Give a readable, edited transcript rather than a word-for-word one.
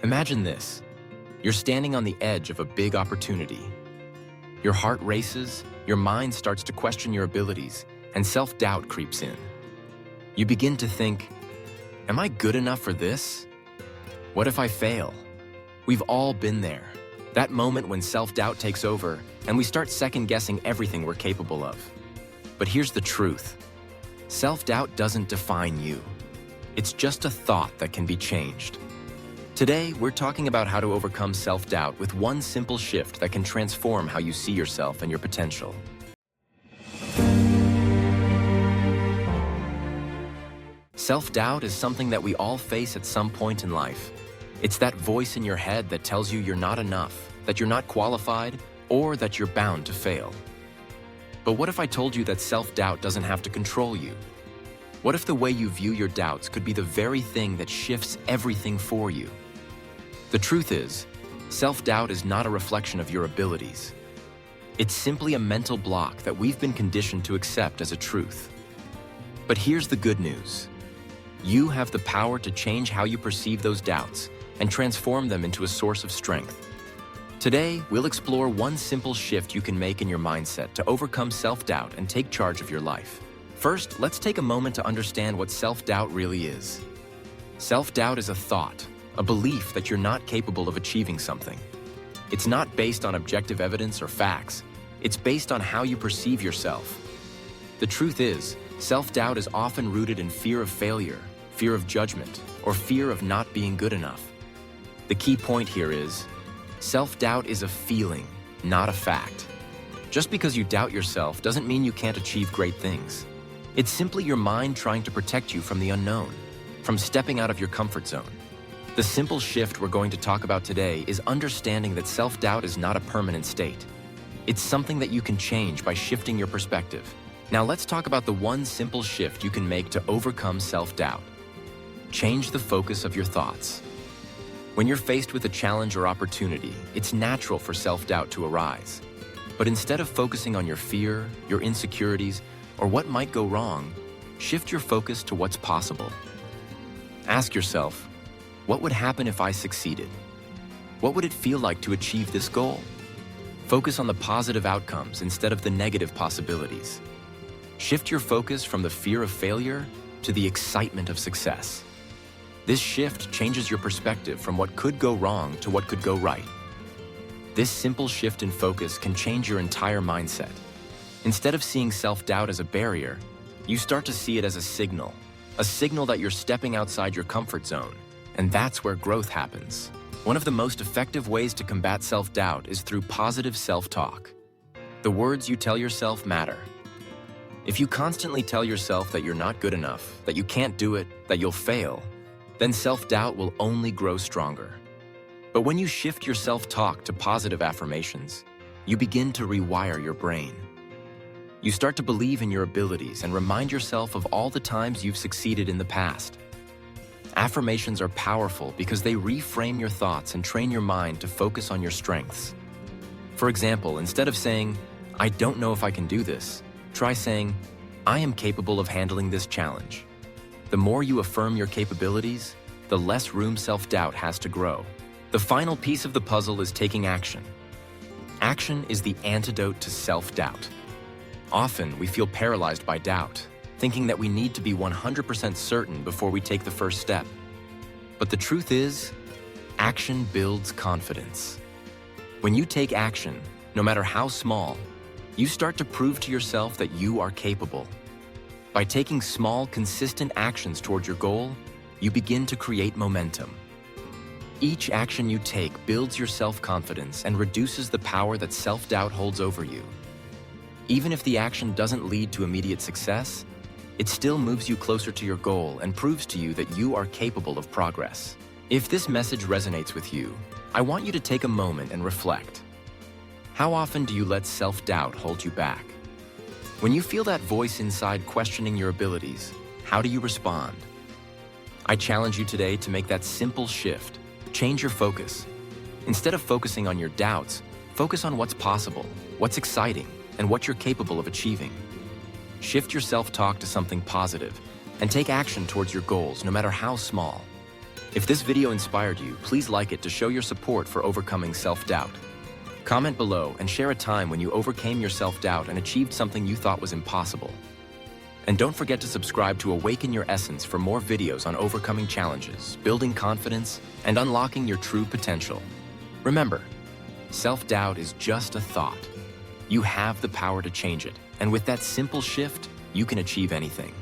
Imagine this. You're standing on the edge of a big opportunity. Your heart races, your mind starts to question your abilities, and self-doubt creeps in. You begin to think, am I good enough for this? What if I fail? We've all been there. That moment when self-doubt takes over and we start second-guessing everything we're capable of. But here's the truth. Self-doubt doesn't define you. It's just a thought that can be changed. Today, we're talking about how to overcome self-doubt with one simple shift that can transform how you see yourself and your potential. Self-doubt is something that we all face at some point in life. It's that voice in your head that tells you you're not enough, that you're not qualified, or that you're bound to fail. But what if I told you that self-doubt doesn't have to control you? What if the way you view your doubts could be the very thing that shifts everything for you? The truth is, self-doubt is not a reflection of your abilities. It's simply a mental block that we've been conditioned to accept as a truth. But here's the good news. You have the power to change how you perceive those doubts and transform them into a source of strength. Today, we'll explore one simple shift you can make in your mindset to overcome self-doubt and take charge of your life. First, let's take a moment to understand what self-doubt really is. Self-doubt is a thought, a belief that you're not capable of achieving something. It's not based on objective evidence or facts. It's based on how you perceive yourself. The truth is, self-doubt is often rooted in fear of failure, fear of judgment, or fear of not being good enough. The key point here is, self-doubt is a feeling, not a fact. Just because you doubt yourself doesn't mean you can't achieve great things. It's simply your mind trying to protect you from the unknown, from stepping out of your comfort zone. The simple shift we're going to talk about today is understanding that self-doubt is not a permanent state. It's something that you can change by shifting your perspective. Now let's talk about the one simple shift you can make to overcome self-doubt. Change the focus of your thoughts. When you're faced with a challenge or opportunity, it's natural for self-doubt to arise. But instead of focusing on your fear, your insecurities, or what might go wrong, shift your focus to what's possible. Ask yourself, what would happen if I succeeded? What would it feel like to achieve this goal? Focus on the positive outcomes instead of the negative possibilities. Shift your focus from the fear of failure to the excitement of success. This shift changes your perspective from what could go wrong to what could go right. This simple shift in focus can change your entire mindset. Instead of seeing self-doubt as a barrier, you start to see it as a signal that you're stepping outside your comfort zone, and that's where growth happens. One of the most effective ways to combat self-doubt is through positive self-talk. The words you tell yourself matter. If you constantly tell yourself that you're not good enough, that you can't do it, that you'll fail, then self-doubt will only grow stronger. But when you shift your self-talk to positive affirmations, you begin to rewire your brain. You start to believe in your abilities and remind yourself of all the times you've succeeded in the past. Affirmations are powerful because they reframe your thoughts and train your mind to focus on your strengths. For example, instead of saying, I don't know if I can do this, try saying, I am capable of handling this challenge. The more you affirm your capabilities, the less room self-doubt has to grow. The final piece of the puzzle is taking action. Action is the antidote to self-doubt. Often, we feel paralyzed by doubt, thinking that we need to be 100% certain before we take the first step. But the truth is, action builds confidence. When you take action, no matter how small, you start to prove to yourself that you are capable. By taking small, consistent actions toward your goal, you begin to create momentum. Each action you take builds your self-confidence and reduces the power that self-doubt holds over you. Even if the action doesn't lead to immediate success, it still moves you closer to your goal and proves to you that you are capable of progress. If this message resonates with you, I want you to take a moment and reflect. How often do you let self-doubt hold you back? When you feel that voice inside questioning your abilities, how do you respond? I challenge you today to make that simple shift. Change your focus. Instead of focusing on your doubts, focus on what's possible, what's exciting, and what you're capable of achieving. Shift your self-talk to something positive and take action towards your goals, no matter how small. If this video inspired you, please like it to show your support for overcoming self-doubt. Comment below and share a time when you overcame your self-doubt and achieved something you thought was impossible. And don't forget to subscribe to Awaken Your Essence for more videos on overcoming challenges, building confidence, and unlocking your true potential. Remember, self-doubt is just a thought. You have the power to change it, and with that simple shift, you can achieve anything.